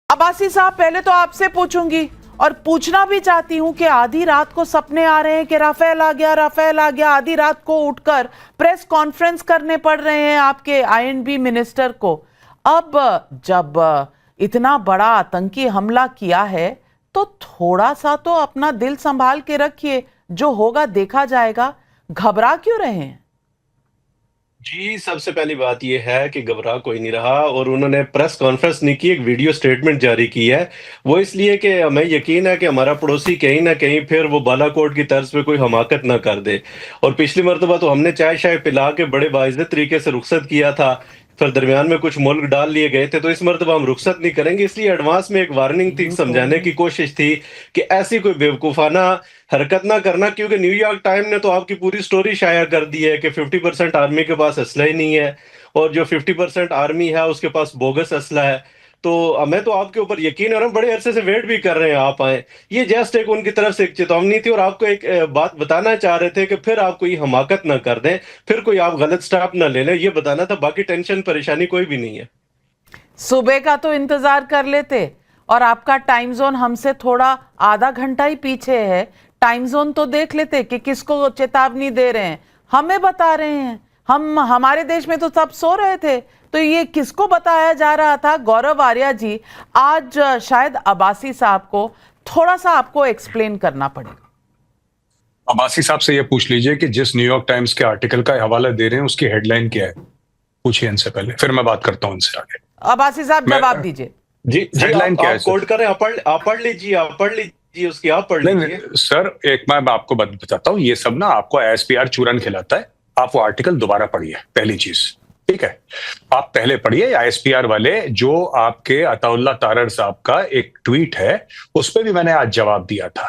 अब्बासी साहब, पहले तो आपसे पूछूंगी और पूछना भी चाहती हूं कि आधी रात को सपने आ रहे हैं कि राफेल आ गया, राफेल आ गया। आधी रात को उठकर प्रेस कॉन्फ्रेंस करने पड़ रहे हैं आपके आईएनबी मिनिस्टर को। अब जब इतना बड़ा आतंकी हमला किया है तो थोड़ा सा तो अपना दिल संभाल के रखिए, जो होगा देखा जाएगा। घबरा क्यों रहे हैं? जी, सबसे पहली बात ये है कि घबरा कोई नहीं रहा और उन्होंने प्रेस कॉन्फ्रेंस नहीं की, एक वीडियो स्टेटमेंट जारी की है। वो इसलिए कि हमें यकीन है कि हमारा पड़ोसी कहीं न कहीं फिर वो बालाकोट की तर्ज पे कोई हमाकत ना कर दे। और पिछली मर्तबा तो हमने चाय-शाय पिला के बड़े बाइज़्ज़त तरीके से रुखसत किया था, फिर दरमियान में कुछ मुल्क डाल लिए गए थे, तो इस मर्तबा हम रुखसत नहीं करेंगे। इसलिए एडवांस में एक वार्निंग थी, समझाने की कोशिश थी कि ऐसी कोई बेवकूफ़ाना हरकत ना करना, क्योंकि न्यूयॉर्क टाइम ने तो आपकी पूरी स्टोरी शाया कर दी है कि 50% आर्मी के पास असला ही नहीं है और जो 50% आर्मी है उसके पास बोगस असला है। तो हमें तो आपके ऊपर यकीन है और हम बड़े अरसे से वेट भी कर रहे हैं आप आएँ। ये जस्ट एक उनकी तरफ से एक चेतावनी थी और आपको एक बात बताना चाह रहे थे कि फिर आप कोई हमाकत ना कर दें, फिर कोई आप गलत स्टेप ना ले लें, ये बताना था। बाकी टेंशन परेशानी कोई भी नहीं है। सुबह का तो इंतजार कर लेते, और आपका टाइम जोन हमसे थोड़ा आधा घंटा ही पीछे है। टाइम जोन तो देख लेते कि किसको चेतावनी दे रहे हैं। हमें बता रहे हैं, हमारे देश में तो सब सो रहे थे, तो ये किसको बताया जा रहा था? गौरव आर्या जी, आज शायद अब्बासी साहब को थोड़ा सा आपको एक्सप्लेन करना पड़ेगा। अब्बासी साहब से ये पूछ लीजिए कि जिस न्यूयॉर्क टाइम्स के आर्टिकल का हवाला दे रहे हैं उसकी हेडलाइन क्या है, पूछिए इनसे पहले, फिर मैं बात करता हूं इनसे आगे। अब्बासी साहब जवाब दीजिए। जी, हेडलाइन क्या है आप कोट करें, आप पढ़ लीजिए उसकी, आप पढ़ नहीं लीजिए। नहीं सर, एक मैं आपको बताता हूँ, ये सब ना आपको एसपीआर चूरन खिलाता है। आप वो आर्टिकल दोबारा पढ़िए, पहली चीज, ठीक है? आप पहले पढ़िए आईएसपीआर वाले, जो आपके अताउल्ला तारर साहब का एक ट्वीट है, उस पर भी मैंने आज जवाब दिया था।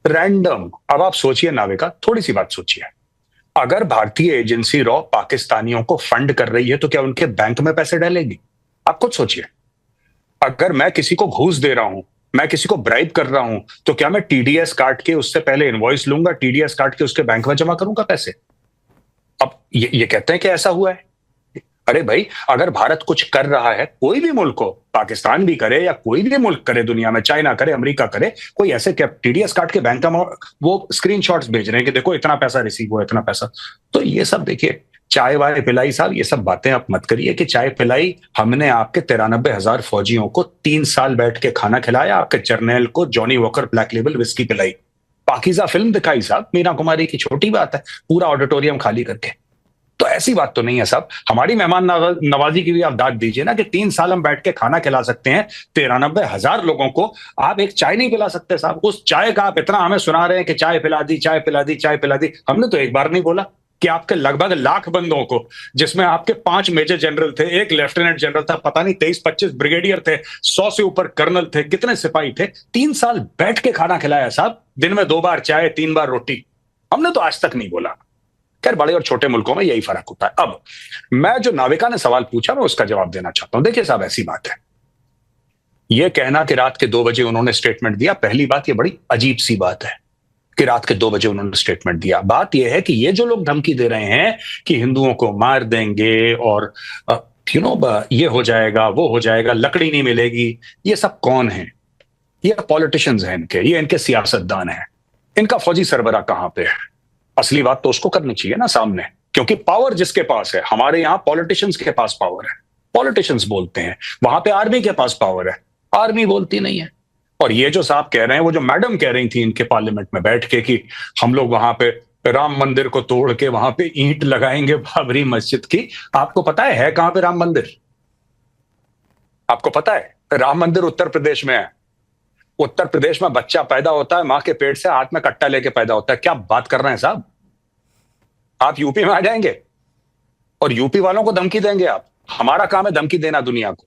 रैंडम। अब आप सोचिए नाविका, थोड़ी सी बात सोचिए। अगर भारतीय एजेंसी रॉ पाकिस्तानियों को फंड कर रही है तो क्या उनके बैंक में पैसे डालेगी? आप खुद सोचिए। अगर मैं किसी को घूस दे रहा हूं, मैं किसी को ब्राइब कर रहा हूं, तो क्या मैं टीडीएस काट के उससे पहले इनवॉइस लूंगा, टीडीएस काट के उसके बैंक में जमा करूंगा पैसे? अब ये कहते हैं कि ऐसा हुआ है। अरे भाई, अगर भारत कुछ कर रहा है, कोई भी मुल्क हो, पाकिस्तान भी करे या कोई भी मुल्क करे दुनिया में, चाइना करे, अमेरिका करे, कोई ऐसे क्या टीडीएस काट के बैंक का वो स्क्रीनशॉट्स भेज रहे हैं कि देखो इतना पैसा रिसीव हुआ, इतना पैसा। तो ये सब देखिए, चाय वाय पिलाई साहब, ये सब बातें आप मत करिए कि चाय पिलाई। हमने आपके 93,000 फौजियों को 3 साल बैठ के खाना खिलाया, आपके जर्नैल को Johnny walker black label whisky पिलाई, पाकीज़ा फिल्म दिखाई साहब, मीना कुमारी की, छोटी बात है, पूरा ऑडिटोरियम खाली करके। तो ऐसी बात तो नहीं है साहब। हमारी मेहमान नवाजी की भी आप दाद दीजिए ना कि 3 साल हम बैठ के खाना खिला सकते हैं 93,000 लोगों को, आप एक चाय नहीं पिला सकते साहब। उस चाय का आप इतना हमें सुना रहे हैं कि चाय पिला दी, चाय पिला दी, चाय पिला दी। हमने तो एक बार नहीं बोला कि आपके लगभग लाख बंदों को, जिसमें आपके 5 मेजर जनरल थे, एक लेफ्टिनेंट जनरल था, पता नहीं 23-25 ब्रिगेडियर थे, 100 से ऊपर कर्नल थे, कितने सिपाही थे, 3 साल बैठ के खाना खिलाया साहब, दिन में 2 बार चाय, 3 बार रोटी। हमने तो आज तक नहीं बोला। खैर, बड़े और छोटे मुल्कों में यही फर्क होता है। अब मैं, जो नाविका ने सवाल पूछा, मैं उसका जवाब देना चाहता हूं। देखिए साहब, ऐसी बात है, यह कहना कि रात के 2 बजे उन्होंने स्टेटमेंट दिया, पहली बात, यह बड़ी अजीब सी बात है कि रात के 2 बजे उन्होंने स्टेटमेंट दिया। बात यह है कि ये जो लोग धमकी दे रहे हैं कि हिंदुओं को मार देंगे और ये हो जाएगा, वो हो जाएगा, लकड़ी नहीं मिलेगी, ये सब कौन है? ये पॉलिटिशियंस हैं इनके, ये इनके सियासतदान हैं। इनका फौजी सरबराह कहां पे है? असली बात तो उसको करनी चाहिए ना सामने, क्योंकि पावर जिसके पास है, हमारे यहां पॉलिटिशियंस के पास पावर है, पॉलिटिशियंस बोलते हैं, वहां पे आर्मी के पास पावर है, आर्मी बोलती नहीं है। और ये जो साहब कह रहे हैं, वो जो मैडम कह रही थी इनके पार्लियामेंट में बैठ के कि हम लोग वहां पे राम मंदिर को तोड़ के वहां पे ईंट लगाएंगे बाबरी मस्जिद की, आपको पता है कहां पे राम मंदिर? आपको पता है? राम मंदिर उत्तर प्रदेश में है। उत्तर प्रदेश में बच्चा पैदा होता है, मां के पेट से हाथ में कट्टा लेके पैदा होता है। क्या बात कर रहे हैं साहब? आप यूपी में आ जाएंगे और यूपी वालों को धमकी देंगे आप? हमारा काम है धमकी देना दुनिया को,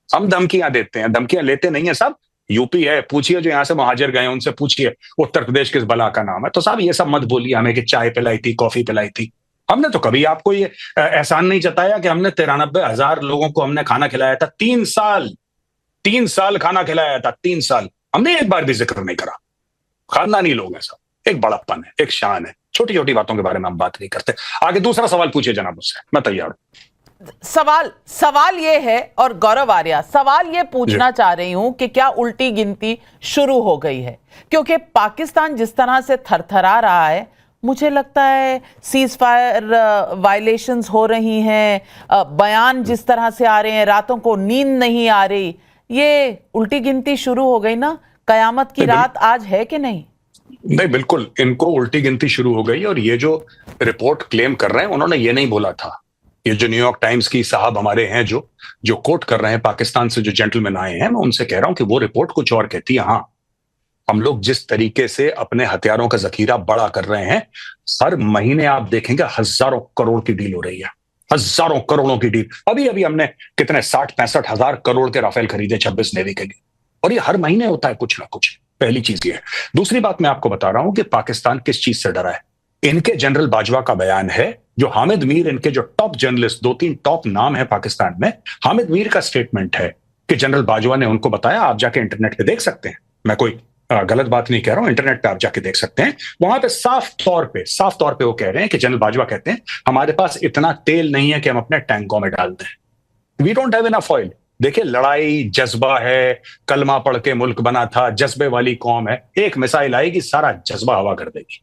हम धमकियां देते हैं, धमकियां लेते नहीं है साहब। यूपी है, पूछिए जो यहां से मुहाजिर गए उनसे पूछिए उत्तर प्रदेश किस बला का नाम है। तो साहब ये सब मत बोलिए हमें कि चाय पिलाई थी, कॉफी पिलाई थी। हमने तो कभी आपको ये एहसान नहीं जताया कि हमने 93,000 लोगों को हमने खाना खिलाया था, 3 साल खाना खिलाया था, 3 साल। हमने एक बार भी जिक्र नहीं करा। खानदानी लोग हैं साहब, एक बड़प्पन है, एक शान है, छोटी छोटी बातों के बारे में हम बात नहीं करते। आगे दूसरा सवाल पूछिए जनाब मुझसे, मैं तैयार हूं। सवाल ये है, और गौरव आर्या, सवाल ये पूछना चाह रही हूं कि क्या उल्टी गिनती शुरू हो गई है? क्योंकि पाकिस्तान जिस तरह से थरथरा रहा है, मुझे लगता है सीज फायर वायलेशंस हो रही हैं, बयान जिस तरह से आ रहे हैं, रातों को नींद नहीं आ रही, ये उल्टी गिनती शुरू हो गई ना? कयामत की रात आज है कि नहीं? नहीं, बिल्कुल इनको उल्टी गिनती शुरू हो गई। और ये जो रिपोर्ट क्लेम कर रहे हैं, उन्होंने ये नहीं बोला था। ये जो न्यूयॉर्क टाइम्स की साहब हमारे हैं जो कोट कर रहे हैं, पाकिस्तान से जो जेंटलमैन आए हैं, मैं उनसे कह रहा हूं कि वो रिपोर्ट कुछ और कहती है। हाँ, हम लोग जिस तरीके से अपने हथियारों का जखीरा बड़ा कर रहे हैं, हर महीने आप देखेंगे हजारों करोड़ की डील हो रही है, हजारों करोड़ों की डील। अभी अभी हमने कितने 60-65 हजार करोड़ के राफेल खरीदे 26 नेवी के लिए, और ये हर महीने होता है कुछ ना कुछ। पहली चीज ये है। दूसरी बात मैं आपको बता रहा हूं कि पाकिस्तान किस चीज से डरा है। इनके जनरल बाजवा का बयान है, जो हामिद मीर, इनके जो टॉप जर्नलिस्ट, 2-3 टॉप नाम है पाकिस्तान में, हामिद मीर का स्टेटमेंट है कि जनरल बाजवा ने उनको बताया, आप जाके इंटरनेट पे देख सकते हैं, मैं कोई गलत बात नहीं कह रहा हूं, इंटरनेट पे आप जाके देख सकते हैं। वहां पे साफ तौर पे वो कह रहे हैं कि जनरल बाजवा कहते हैं, हमारे पास इतना तेल नहीं है कि हम अपने टैंकों में डाल दें, we don't have enough oil. देखिए, लड़ाई जज्बा है, कलमा पढ़ के मुल्क बना था, जज्बे वाली कौम है, एक मिसाइल आएगी सारा जज्बा हवा कर देगी।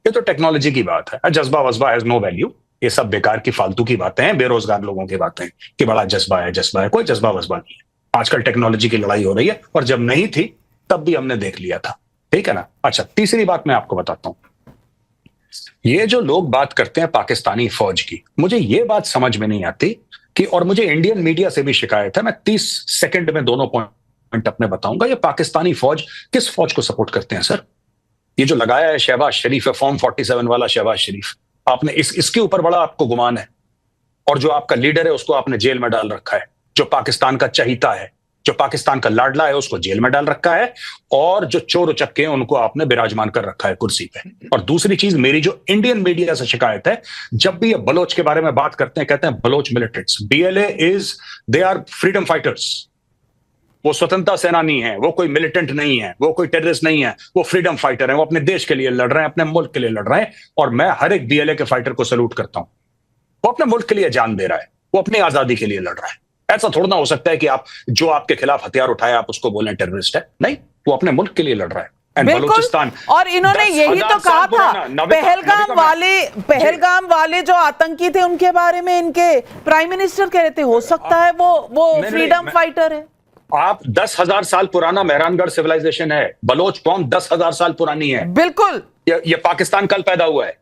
ये तो टेक्नोलॉजी की बात है। जज्बा वज्बा हैज नो वैल्यू, ये सब बेकार की फालतू की बातें हैं, बेरोजगार लोगों की बातें कि बड़ा जज्बा है, कोई जज्बा वज्बा नहीं है। आजकल टेक्नोलॉजी की लड़ाई हो रही है, और जब नहीं थी तब भी हमने देख लिया था, ठीक है ना। अच्छा, तीसरी बात मैं आपको बताता हूं, ये जो लोग बात करते हैं पाकिस्तानी फौज की, मुझे ये बात समझ में नहीं आती कि, और मुझे इंडियन मीडिया से भी शिकायत है, मैं 30 सेकंड में दोनों पॉइंट अपने बताऊंगा। ये पाकिस्तानी फौज किस फौज को सपोर्ट करते हैं सर? ये जो लगाया है शहबाज शरीफ है, फॉर्म 47 वाला शहबाज शरीफ, आपने इसके ऊपर बड़ा आपको गुमान है, और जो आपका लीडर है उसको आपने जेल में डाल रखा है, जो पाकिस्तान का चहीता है, जो पाकिस्तान का लाडला है, उसको जेल में डाल रखा है, और जो चोर उचक्के हैं उनको आपने विराजमान कर रखा है कुर्सी पे। और दूसरी चीज, मेरी जो इंडियन मीडिया से शिकायत है, जब भी ये बलोच के बारे में बात करते हैं, कहते हैं Baloch militants, BLA they are freedom fighters, वो स्वतंत्रता सेनानी है, वो कोई मिलिटेंट नहीं है, वो कोई टेररिस्ट नहीं है, वो फ्रीडम फाइटर है, वो अपने देश के लिए लड़ रहे हैं, अपने मुल्क के लिए लड़ रहे हैं। और मैं हर एक BLA के फाइटर को सैल्यूट करता हूं, वो अपने मुल्क के लिए जान दे रहा है, वो अपनी आजादी के लिए लड़ रहा है। ऐसा थोड़ा ना हो सकता है कि आप जो आपके खिलाफ हथियार उठाए आप उसको बोलें टेररिस्ट है, नहीं, वो अपने मुल्क के लिए लड़ रहा है। बिल्कुल, और इन्होंने यही तो कहा था, पहलगाम वाले जो आतंकी थे उनके बारे में इनके प्राइम मिनिस्टर कह रहे थे, हो सकता है वो फ्रीडम फाइटर है। आप 10,000 साल पुराना मेहरानगढ़ सिविलाइजेशन है, बलोच कौम 10,000 साल पुरानी है। बिल्कुल, ये पाकिस्तान कल पैदा हुआ है,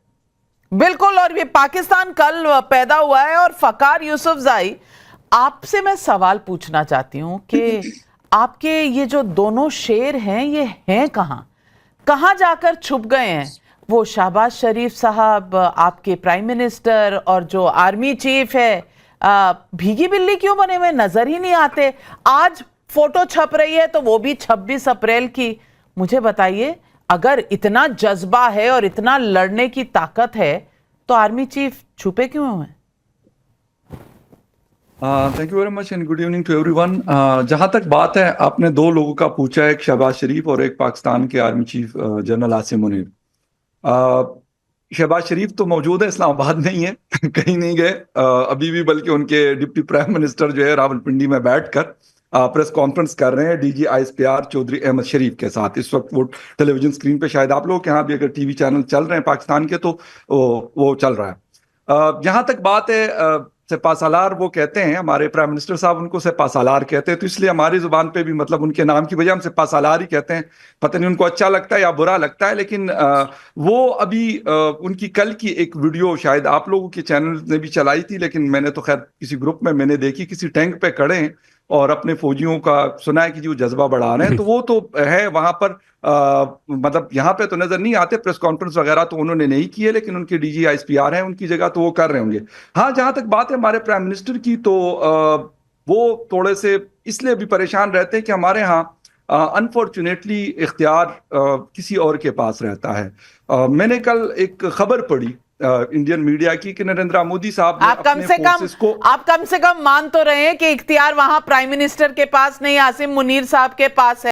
बिल्कुल, और ये पाकिस्तान कल पैदा हुआ है। और फकार यूसुफजई, आपसे मैं सवाल पूछना चाहती हूं कि आपके ये जो दोनों शेर हैं, ये हैं कहां जाकर छुप गए हैं? वो शहबाज शरीफ साहब, आपके प्राइम मिनिस्टर, और जो आर्मी चीफ है, भीगी बिल्ली क्यों बने हुए, नजर ही नहीं आते? आज फोटो छप रही है तो वो भी 26 अप्रैल की। मुझे बताइए, अगर इतना जज्बा है और इतना लड़ने की ताकत है, तो आर्मी चीफ छुपे क्यों हैं? Thank you very much and good evening to everyone. जहां तक बात है, आपने दो लोगों का पूछा, एक शहबाज शरीफ और एक पाकिस्तान के army chief general Asim Munir. Shahbaz Sharif तो मौजूद है, इस्लामाबाद नहीं है, कहीं नहीं गए अभी भी, बल्कि उनके डिप्टी प्राइम मिनिस्टर जो है रावलपिंडी में बैठकर प्रेस कॉन्फ्रेंस कर रहे हैं DG ISPR चौधरी अहमद शरीफ के साथ। इस वक्त वो टेलीविजन स्क्रीन पे, शायद आप लोगों के यहाँ भी अगर TV चैनल चल रहे हैं पाकिस्तान के, तो वो चल रहा है। जहां तक बात है सेपासालार, वो कहते हैं, हमारे प्राइम मिनिस्टर साहब उनको सेपासालार कहते हैं, तो इसलिए हमारी जुबान पे भी, मतलब उनके नाम की वजह हम सेपासालार ही कहते हैं। पता नहीं उनको अच्छा लगता है या बुरा लगता है, लेकिन वो अभी उनकी कल की एक वीडियो शायद आप लोगों के चैनल ने भी चलाई थी, लेकिन मैंने तो खैर किसी ग्रुप में मैंने देखी, किसी टैंक पे खड़े हैं और अपने फौजियों का सुना है कि जो जज्बा बढ़ा रहे हैं, तो वो तो है वहां पर। मतलब यहाँ पे तो नजर नहीं आते, प्रेस कॉन्फ्रेंस वगैरह तो उन्होंने नहीं की है, लेकिन उनके DG ISPR हैं, उनकी जगह तो वो कर रहे होंगे। हाँ, जहां तक बात है हमारे प्राइम मिनिस्टर की, तो वो थोड़े से इसलिए भी परेशान रहते हैं कि हमारे यहाँ अनफॉर्चुनेटली इख्तियार किसी और के पास रहता है। मैंने कल एक खबर पढ़ी इंडियन मीडिया की कि नरेंद्र मोदी साहब आप कम से कम मान तो रहे हैं कि इख्तियार वहां प्राइम मिनिस्टर के पास नहीं, आसिम मुनीर साहब के पास है।